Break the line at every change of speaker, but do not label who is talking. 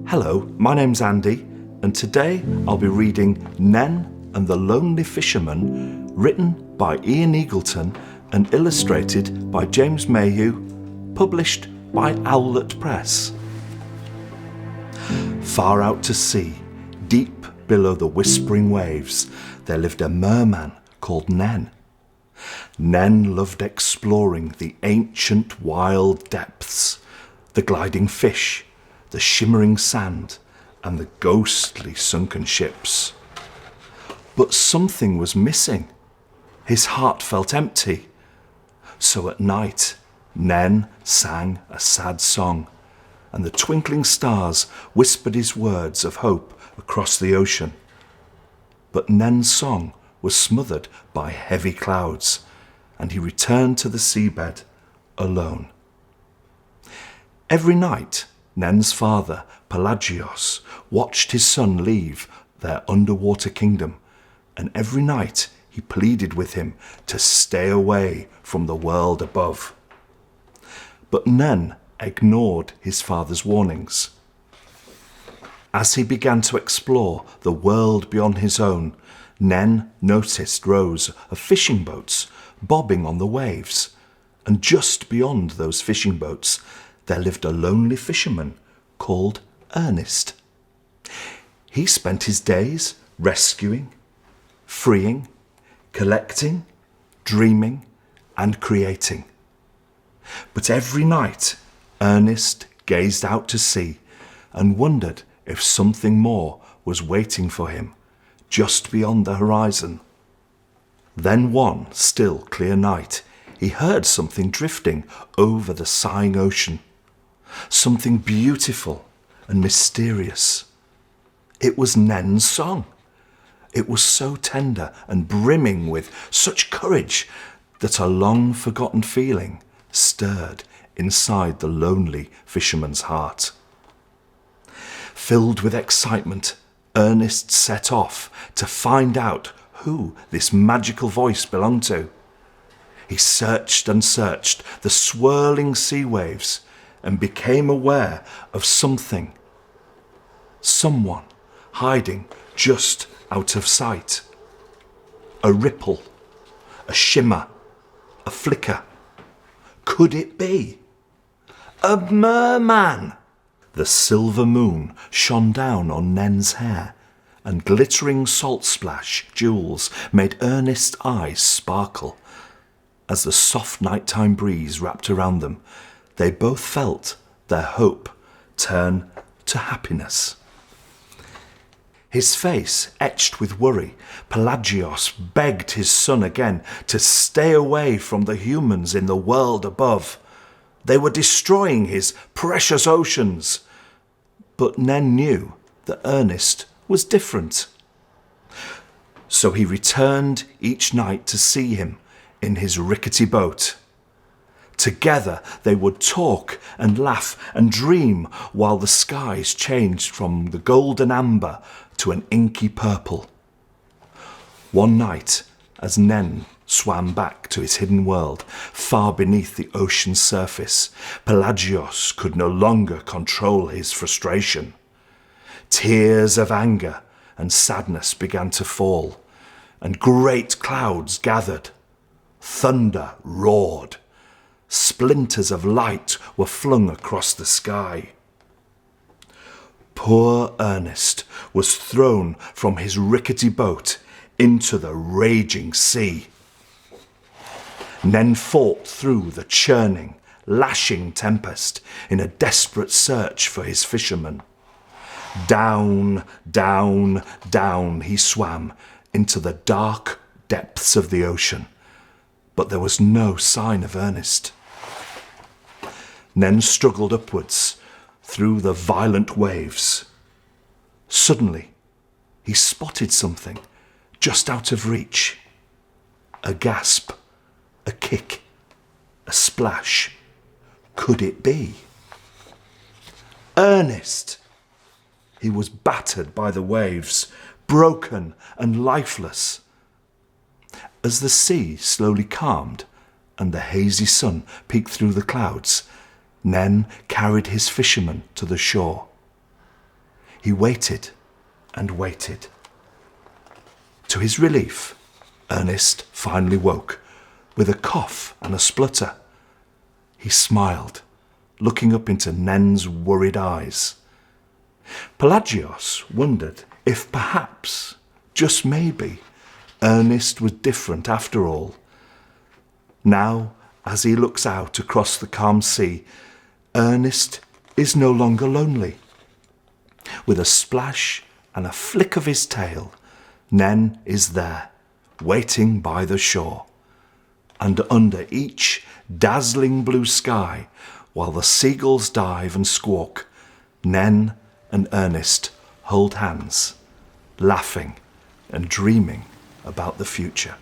Hello, my name's Andy, and today I'll be reading Nen and the Lonely Fisherman, written by Ian Eagleton and illustrated by James Mayhew, published by Owlet Press. Far out to sea, deep below the whispering waves, there lived a merman called Nen. Nen loved exploring the ancient wild depths, the gliding fish, the shimmering sand, and the ghostly sunken ships. But something was missing. His heart felt empty. So at night, Nen sang a sad song, and the twinkling stars whispered his words of hope across the ocean. But Nen's song was smothered by heavy clouds, and he returned to the seabed alone. Every night, Nen's father, Pelagios, watched his son leave their underwater kingdom, and every night he pleaded with him to stay away from the world above. But Nen ignored his father's warnings. As he began to explore the world beyond his own, Nen noticed rows of fishing boats bobbing on the waves, and just beyond those fishing boats there lived a lonely fisherman called Ernest. He spent his days rescuing, freeing, collecting, dreaming, and creating. But every night, Ernest gazed out to sea and wondered if something more was waiting for him just beyond the horizon. Then one still clear night, he heard something drifting over the sighing ocean. Something beautiful and mysterious. It was Nen's song. It was so tender and brimming with such courage that a long-forgotten feeling stirred inside the lonely fisherman's heart. Filled with excitement, Ernest set off to find out who this magical voice belonged to. He searched and searched the swirling sea waves and became aware of something, someone hiding just out of sight. A ripple, a shimmer, a flicker. Could it be a merman? The silver moon shone down on Nen's hair, and glittering salt splash jewels made Ernest's eyes sparkle. As the soft nighttime breeze wrapped around them, they both felt their hope turn to happiness. His face etched with worry, Pelagios begged his son again to stay away from the humans in the world above. They were destroying his precious oceans. But Nen knew that Ernest was different. So he returned each night to see him in his rickety boat. Together they would talk and laugh and dream while the skies changed from the golden amber to an inky purple. One night, as Nen swam back to his hidden world, far beneath the ocean's surface, Pelagios could no longer control his frustration. Tears of anger and sadness began to fall, and great clouds gathered. Thunder roared. Splinters of light were flung across the sky. Poor Ernest was thrown from his rickety boat into the raging sea. Nen fought through the churning, lashing tempest in a desperate search for his fisherman. Down, down, down he swam into the dark depths of the ocean, but there was no sign of Ernest. Nen struggled upwards through the violent waves. Suddenly, he spotted something just out of reach. A gasp, a kick, a splash. Could it be Ernest? He was battered by the waves, broken and lifeless. As the sea slowly calmed and the hazy sun peeked through the clouds, Nen carried his fisherman to the shore. He waited and waited. To his relief, Ernest finally woke, with a cough and a splutter. He smiled, looking up into Nen's worried eyes. Pelagios wondered if perhaps, just maybe, Ernest was different after all. Now, as he looks out across the calm sea, Ernest is no longer lonely. With a splash and a flick of his tail, Nen is there, waiting by the shore. And under each dazzling blue sky, while the seagulls dive and squawk, Nen and Ernest hold hands, laughing and dreaming about the future.